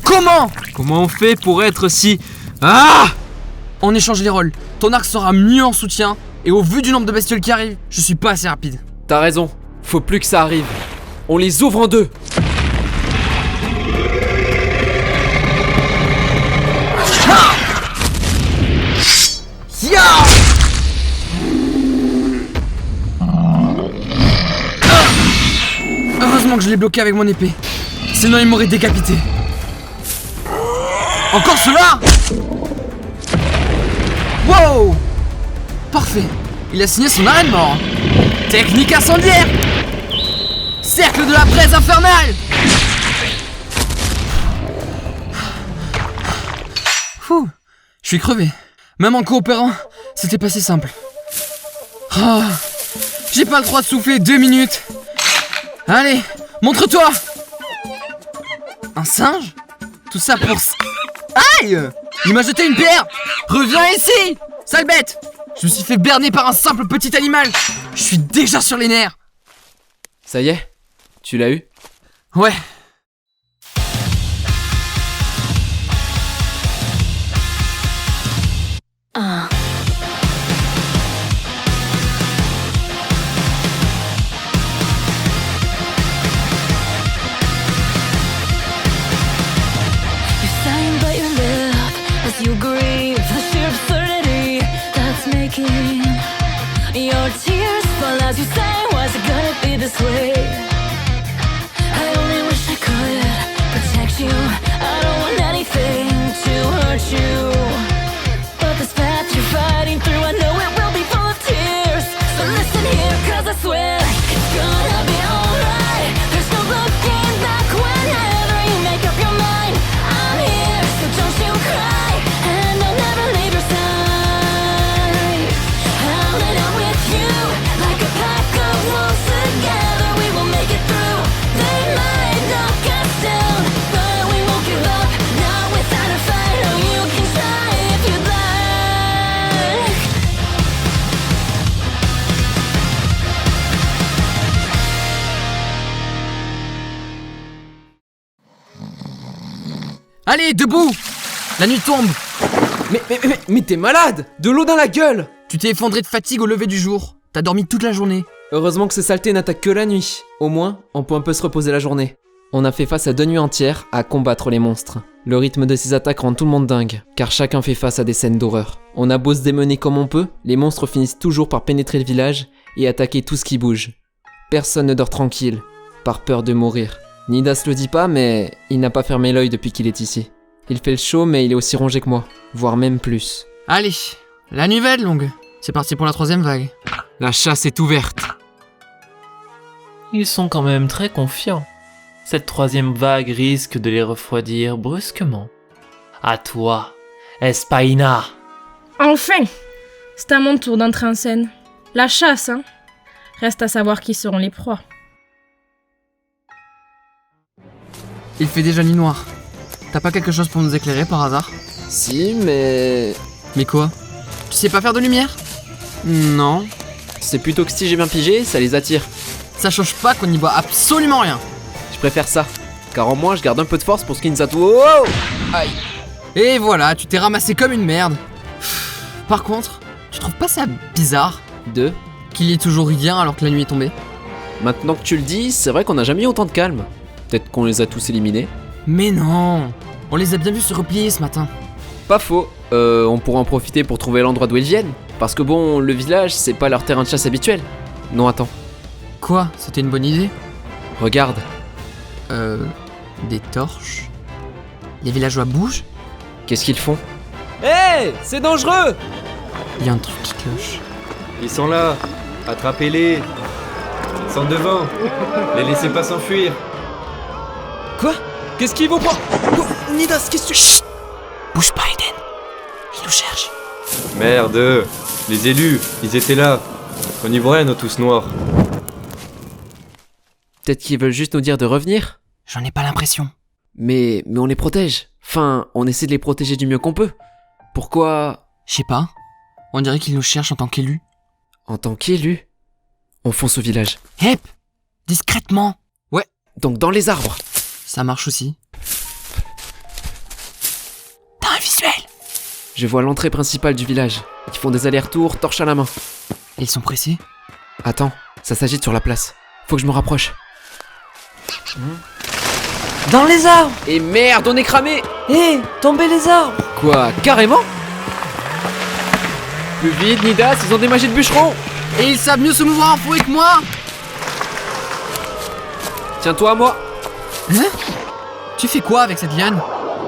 Comment on fait pour être si... Ah! On échange les rôles. Ton arc sera mieux en soutien, et au vu du nombre de bestioles qui arrivent, je suis pas assez rapide. T'as raison, faut plus que ça arrive. On les ouvre en deux. Ya! Heureusement que je l'ai bloqué avec mon épée. Sinon il m'aurait décapité. Encore cela! Wow! Parfait. Il a signé son arrêt de mort. Technique incendiaire! Cercle de la braise infernale! Fou, je suis crevé. Même en coopérant, c'était pas si simple. Oh, j'ai pas le droit de souffler 2 minutes. Allez, montre-toi! Un singe? Tout ça pour... Aïe! Il m'a jeté une pierre! Reviens ici! Sale bête! Je me suis fait berner par un simple petit animal! Je suis déjà sur les nerfs! Ça y est? Tu l'as eu? Ouais. You grieve the sheer absurdity that's making your tears fall as you say, why's it gonna be this way? I only wish I could protect you. I don't want anything to hurt you, but this path you're fighting through, I know it will be full of tears. So listen here, cause I swear it's gonna be alright. There's no looking back whenever you make up your mind. I'm here, so don't you cry. Allez, debout! La nuit tombe! Mais t'es malade! De l'eau dans la gueule! Tu t'es effondré de fatigue au lever du jour. T'as dormi toute la journée. Heureusement que ces saletés n'attaquent que la nuit. Au moins, on peut un peu se reposer la journée. On a fait face à 2 nuits entières à combattre les monstres. Le rythme de ces attaques rend tout le monde dingue, car chacun fait face à des scènes d'horreur. On a beau se démener comme on peut, les monstres finissent toujours par pénétrer le village et attaquer tout ce qui bouge. Personne ne dort tranquille, par peur de mourir. Nidas le dit pas, mais il n'a pas fermé l'œil depuis qu'il est ici. Il fait le show, mais il est aussi rongé que moi, voire même plus. Allez, la nuit va être longue. C'est parti pour la 3e vague. La chasse est ouverte. Ils sont quand même très confiants. Cette 3e vague risque de les refroidir brusquement. À toi, Espaina. Enfin! C'est à mon tour d'entrer en scène. La chasse, hein? Reste à savoir qui seront les proies. Il fait déjà nuit noire. T'as pas quelque chose pour nous éclairer par hasard? Si, mais... Mais quoi? Tu sais pas faire de lumière? Non. C'est plutôt que si j'ai bien pigé, ça les attire. Ça change pas qu'on n'y voit absolument rien. Je préfère ça, car en moins je garde un peu de force pour Skinzatu. Oh, aïe. Et voilà, tu t'es ramassé comme une merde. Par contre, tu trouves pas ça bizarre qu'il y ait toujours rien alors que la nuit est tombée? Maintenant que tu le dis, c'est vrai qu'on n'a jamais eu autant de calme. Peut-être qu'on les a tous éliminés. Mais non, on les a bien vus se replier ce matin. Pas faux, on pourra en profiter pour trouver l'endroit d'où ils viennent. Parce que bon, le village, c'est pas leur terrain de chasse habituel. Non, attends. Quoi? C'était une bonne idée? Regarde. Des torches? Les villageois bougent? Qu'est-ce qu'ils font? Hé, c'est dangereux! Il y a un truc qui cloche. Ils sont là, attrapez-les. Ils sont devant, les laissez pas s'enfuir. Quoi? Qu'est-ce qu'ils vont pas? Nidas, qu'est-ce que tu... Chut! Bouge pas, Eden. Ils nous cherchent. Merde, les élus, ils étaient là. On n'y voit rien, nos tous noirs. Peut-être qu'ils veulent juste nous dire de revenir? J'en ai pas l'impression. Mais on les protège. Enfin, on essaie de les protéger du mieux qu'on peut. Pourquoi? Je sais pas. On dirait qu'ils nous cherchent en tant qu'élus. En tant qu'élus? On fonce au village. Hep! Discrètement. Ouais, donc dans les arbres. Ça marche aussi. Je vois l'entrée principale du village. Ils font des allers-retours, torche à la main. Ils sont pressés? Attends, ça s'agite sur la place. Faut que je me rapproche. Dans les arbres! Et merde, on est cramé! Hé, tombez les arbres! Quoi, carrément? Plus vite, Nidas, ils ont des magies de bûcheron! Et ils savent mieux se mouvoir en forêt que moi! Tiens-toi à moi! Hein? Tu fais quoi avec cette liane?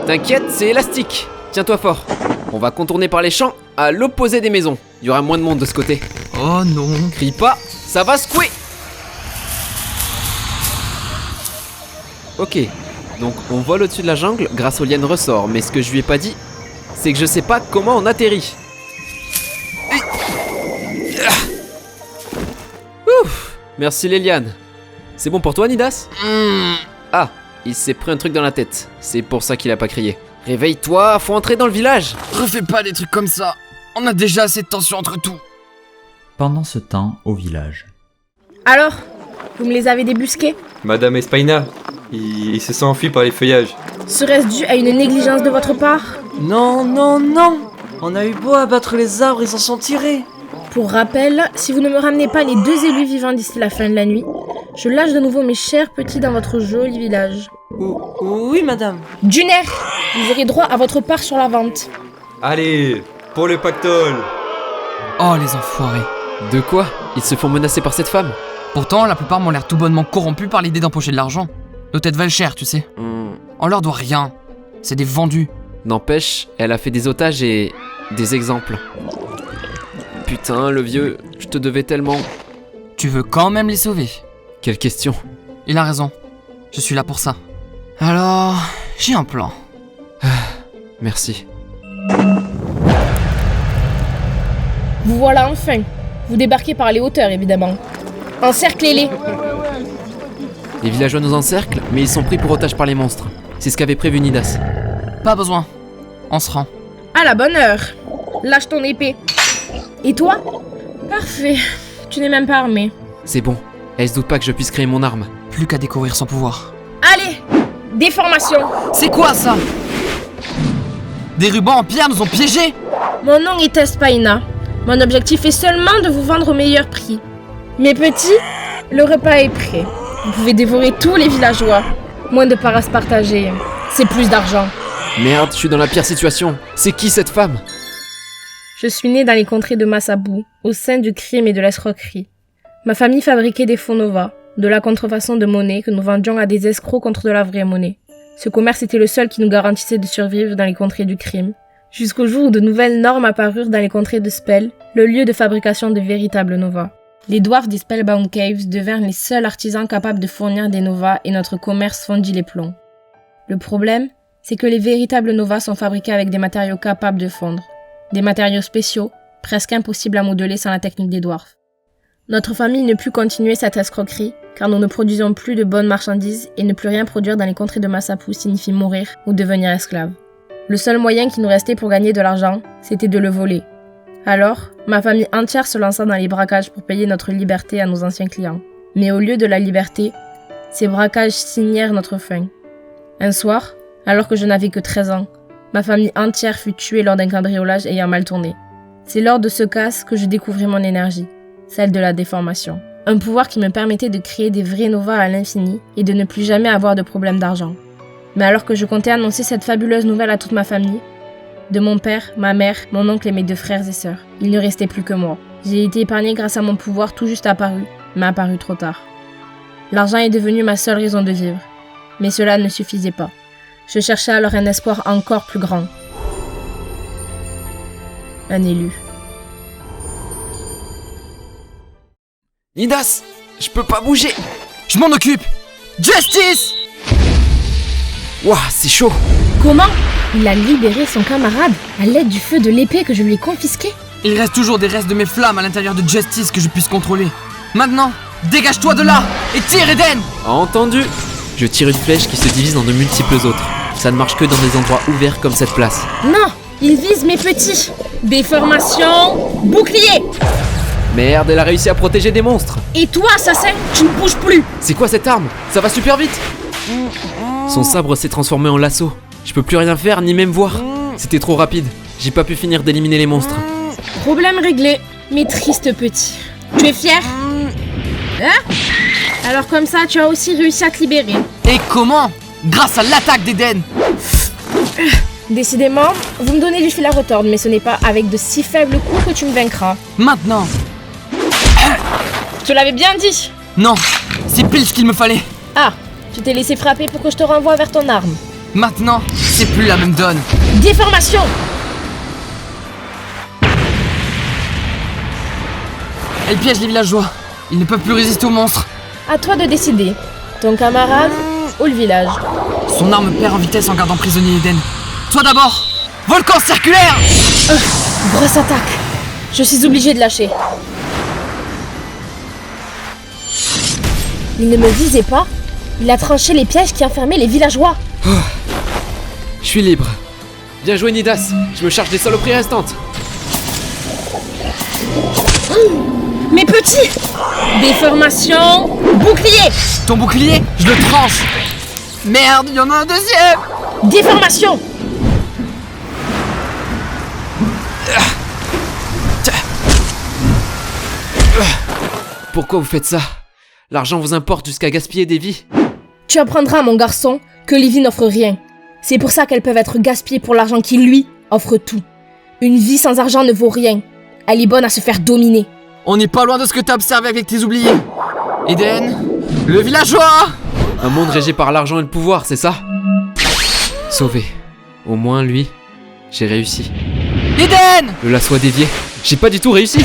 T'inquiète, c'est élastique. Tiens-toi fort. On va contourner par les champs à l'opposé des maisons. Il y aura moins de monde de ce côté. Oh non! Crie pas, ça va secouer! Ok, donc on vole au-dessus de la jungle grâce aux lianes ressorts, mais ce que je lui ai pas dit, c'est que je sais pas comment on atterrit. Ouf, merci les lianes. C'est bon pour toi, Nidas? Ah, il s'est pris un truc dans la tête. C'est pour ça qu'il a pas crié. Réveille-toi, faut entrer dans le village. Refais pas des trucs comme ça! On a déjà assez de tension entre tout! Pendant ce temps, au village. Alors, vous me les avez débusqués? Madame Espaina, il se sont enfuis par les feuillages. Serait-ce dû à une négligence de votre part? Non, non, non! On a eu beau abattre les arbres, ils s'en sont tirés. Pour rappel, si vous ne me ramenez pas les 2 élus vivants d'ici la fin de la nuit, je lâche de nouveau mes chers petits dans votre joli village. Oui, madame. Duner, vous aurez droit à votre part sur la vente. Allez, pour le pactole! Oh les enfoirés! De quoi? Ils se font menacer par cette femme? Pourtant, la plupart m'ont l'air tout bonnement corrompus par l'idée d'empocher de l'argent. Nos têtes valent cher, tu sais. On leur doit rien. C'est des vendus. N'empêche, elle a fait des otages et des exemples. Putain, le vieux, je te devais tellement. Tu veux quand même les sauver? Quelle question? Il a raison. Je suis là pour ça. Alors, j'ai un plan. Merci. Vous voilà enfin. Vous débarquez par les hauteurs, évidemment. Encerclez-les. Les villageois nous encerclent, mais ils sont pris pour otages par les monstres. C'est ce qu'avait prévu Nidas. Pas besoin. On se rend. À la bonne heure. Lâche ton épée. Et toi? Parfait. Tu n'es même pas armé. C'est bon. Elle se doute pas que je puisse créer mon arme. Plus qu'à découvrir son pouvoir. Allez! Déformation. C'est quoi ça? Des rubans en pierre nous ont piégés? Mon nom est Espaina. Mon objectif est seulement de vous vendre au meilleur prix. Mes petits, le repas est prêt. Vous pouvez dévorer tous les villageois. Moins de paras partagés. C'est plus d'argent. Merde, je suis dans la pire situation. C'est qui cette femme? Je suis née dans les contrées de Massabou, au sein du crime et de l'escroquerie. Ma famille fabriquait des faux novas, de la contrefaçon de monnaie que nous vendions à des escrocs contre de la vraie monnaie. Ce commerce était le seul qui nous garantissait de survivre dans les contrées du crime. Jusqu'au jour où de nouvelles normes apparurent dans les contrées de Spell, le lieu de fabrication de véritables novas. Les dwarfs des Spellbound Caves devinrent les seuls artisans capables de fournir des novas et notre commerce fondit les plombs. Le problème, c'est que les véritables novas sont fabriqués avec des matériaux capables de fondre. Des matériaux spéciaux, presque impossibles à modeler sans la technique des dwarfs. Notre famille ne put continuer cette escroquerie, car nous ne produisions plus de bonnes marchandises et ne plus rien produire dans les contrées de Massapou signifie mourir ou devenir esclave. Le seul moyen qui nous restait pour gagner de l'argent, c'était de le voler. Alors, ma famille entière se lança dans les braquages pour payer notre liberté à nos anciens clients. Mais au lieu de la liberté, ces braquages signèrent notre fin. Un soir, alors que je n'avais que 13 ans, ma famille entière fut tuée lors d'un cambriolage ayant mal tourné. C'est lors de ce casse que je découvris mon énergie, celle de la déformation. Un pouvoir qui me permettait de créer des vrais novas à l'infini et de ne plus jamais avoir de problème d'argent. Mais alors que je comptais annoncer cette fabuleuse nouvelle à toute ma famille, de mon père, ma mère, mon oncle et mes 2 frères et sœurs, il ne restait plus que moi. J'ai été épargnée grâce à mon pouvoir tout juste apparu, mais apparu trop tard. L'argent est devenu ma seule raison de vivre. Mais cela ne suffisait pas. Je cherchais alors un espoir encore plus grand. Un élu. Nidas, je peux pas bouger. Je m'en occupe! Justice! Ouah, c'est chaud. Comment? Il a libéré son camarade à l'aide du feu de l'épée que je lui ai confisqué? Il reste toujours des restes de mes flammes à l'intérieur de Justice que je puisse contrôler. Maintenant, dégage-toi de là et tire, Eden! Entendu. Je tire une flèche qui se divise en de multiples autres. Ça ne marche que dans des endroits ouverts comme cette place. Non! Il vise mes petits! Déformation! Bouclier! Merde, elle a réussi à protéger des monstres. Et toi, assassin, tu ne bouges plus! C'est quoi cette arme? Ça va super vite. Son sabre s'est transformé en lasso. Je peux plus rien faire ni même voir. C'était trop rapide. J'ai pas pu finir d'éliminer les monstres. Problème réglé. Mes tristes petits. Tu es fier? Hein? Alors comme ça, tu as aussi réussi à te libérer. Et comment? Grâce à l'attaque d'Eden. Décidément, vous me donnez du fil à retordre, mais ce n'est pas avec de si faibles coups que tu me vaincras. Maintenant. Je te l'avais bien dit. Non, c'est pile ce qu'il me fallait. Ah, tu t'es laissé frapper pour que je te renvoie vers ton arme. Maintenant, c'est plus la même donne. Déformation! Elle piège les villageois. Ils ne peuvent plus résister aux monstres. À toi de décider. Ton camarade ou le village? Son arme perd en vitesse en gardant prisonnier Eden. Toi d'abord! Volcan circulaire! Grosse attaque. Je suis obligée de lâcher. Il ne me visait pas. Il a tranché les pièges qui enfermaient les villageois. Je suis libre. Bien joué Nidas, je me charge des saloperies restantes. Mes petits! Déformation, bouclier! Ton bouclier, je le tranche! Merde, il y en a un deuxième! Déformation! Pourquoi vous faites ça? L'argent vous importe jusqu'à gaspiller des vies? Tu apprendras, mon garçon, que les vies n'offrent rien. C'est pour ça qu'elles peuvent être gaspillées pour l'argent qui, lui, offre tout. Une vie sans argent ne vaut rien. Elle est bonne à se faire dominer. On n'est pas loin de ce que t'as observé avec tes oubliés. Eden, le villageois! Un monde régé par l'argent et le pouvoir, c'est ça? Sauvé. Au moins, lui, j'ai réussi. Eden! Le lasso a dévié. J'ai pas du tout réussi.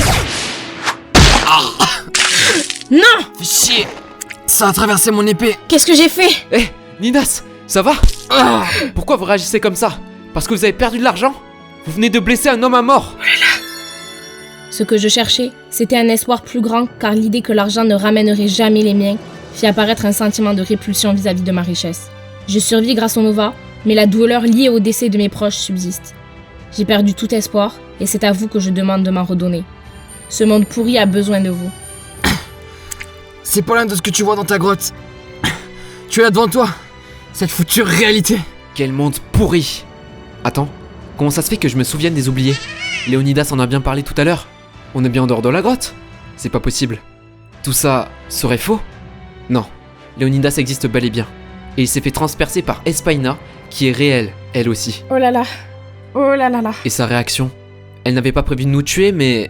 Non! Fais chier! Ça a traversé mon épée. Qu'est-ce que j'ai fait? Eh, Nidas, ça va? Pourquoi vous réagissez comme ça? Parce que vous avez perdu de l'argent? Vous venez de blesser un homme à mort. Ce que je cherchais, c'était un espoir plus grand, car l'idée que l'argent ne ramènerait jamais les miens fit apparaître un sentiment de répulsion vis-à-vis de ma richesse. Je survis grâce au Nova, mais la douleur liée au décès de mes proches subsiste. J'ai perdu tout espoir, et c'est à vous que je demande de m'en redonner. Ce monde pourri a besoin de vous. C'est pas l'un de ce que tu vois dans ta grotte. Tu as devant toi cette foutue réalité. Quel monde pourri. Attends, comment ça se fait que je me souvienne des oubliés? Léonidas en a bien parlé tout à l'heure. On est bien en dehors de la grotte. C'est pas possible. Tout ça serait faux? Non, Léonidas existe bel et bien. Et il s'est fait transpercer par Espaina, qui est réelle, elle aussi. Oh là là. Oh là là là. Et sa réaction? Elle n'avait pas prévu de nous tuer, mais...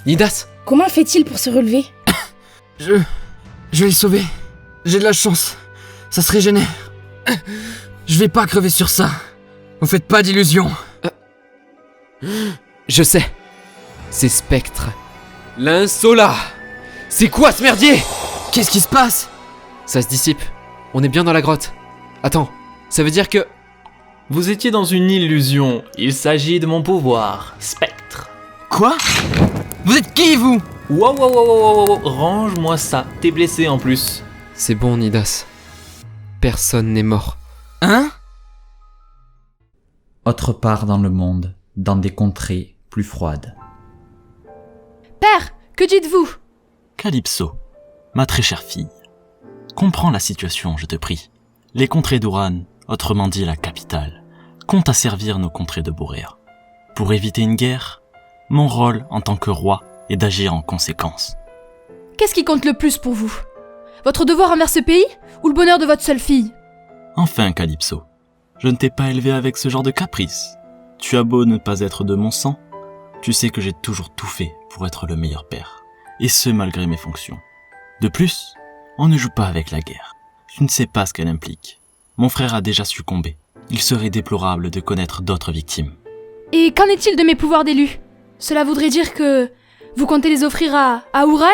Nidas! Comment fait-il pour se relever? Je vais le sauver. J'ai de la chance. Ça se régénère. Je vais pas crever sur ça. Vous faites pas d'illusions. Je sais. C'est Spectre. L'Insola. C'est quoi ce merdier? Qu'est-ce qui se passe? Ça se dissipe. On est bien dans la grotte. Attends, ça veut dire que... Vous étiez dans une illusion. Il s'agit de mon pouvoir, Spectre. Quoi? Vous êtes qui, vous? Wow, range-moi ça. T'es blessé en plus. C'est bon, Nidas. Personne n'est mort. Hein? Autre part dans le monde, dans des contrées plus froides. Père, que dites-vous? Calypso, ma très chère fille, comprends la situation, je te prie. Les contrées d'Uran, autrement dit la capitale, comptent à servir nos contrées de Boréa. Pour éviter une guerre, mon rôle en tant que roi est d'agir en conséquence. Qu'est-ce qui compte le plus pour vous? Votre devoir envers ce pays ou le bonheur de votre seule fille? Enfin, Calypso, je ne t'ai pas élevé avec ce genre de caprice. Tu as beau ne pas être de mon sang, tu sais que j'ai toujours tout fait pour être le meilleur père, et ce malgré mes fonctions. De plus, on ne joue pas avec la guerre. Tu ne sais pas ce qu'elle implique. Mon frère a déjà succombé. Il serait déplorable de connaître d'autres victimes. Et qu'en est-il de mes pouvoirs d'élu? Cela voudrait dire que vous comptez les offrir à Uran?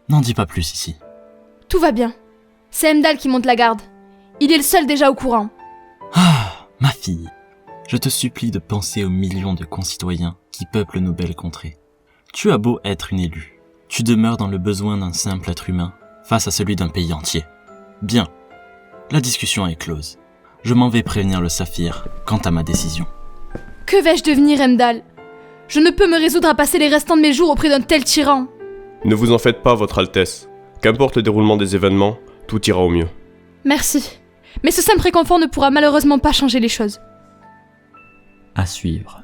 N'en dis pas plus ici. Tout va bien. C'est Heimdall qui monte la garde. Il est le seul déjà au courant. Ah, ma fille, je te supplie de penser aux millions de concitoyens qui peuplent nos belles contrées. Tu as beau être une élue, tu demeures dans le besoin d'un simple être humain face à celui d'un pays entier. Bien, la discussion est close. Je m'en vais prévenir le Saphir quant à ma décision. Que vais-je devenir, Heimdall? Je ne peux me résoudre à passer les restants de mes jours auprès d'un tel tyran. Ne vous en faites pas, Votre Altesse. Qu'importe le déroulement des événements, tout ira au mieux. Merci. Mais ce simple réconfort ne pourra malheureusement pas changer les choses. À suivre.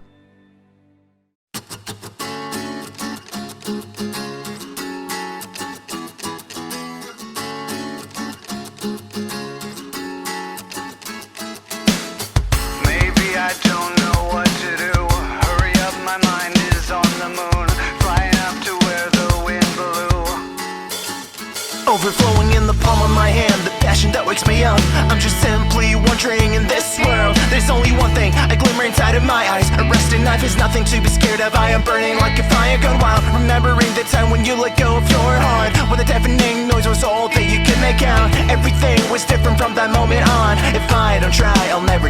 my hand, the passion that wakes me up. I'm just simply wondering in this world. There's only one thing, a glimmer inside of my eyes. A rusted knife is nothing to be scared of. I am burning like a fire gone wild. Remembering the time when you let go of your heart, when the deafening noise was all that you could make out. Everything was different from that moment on. If I don't try, I'll never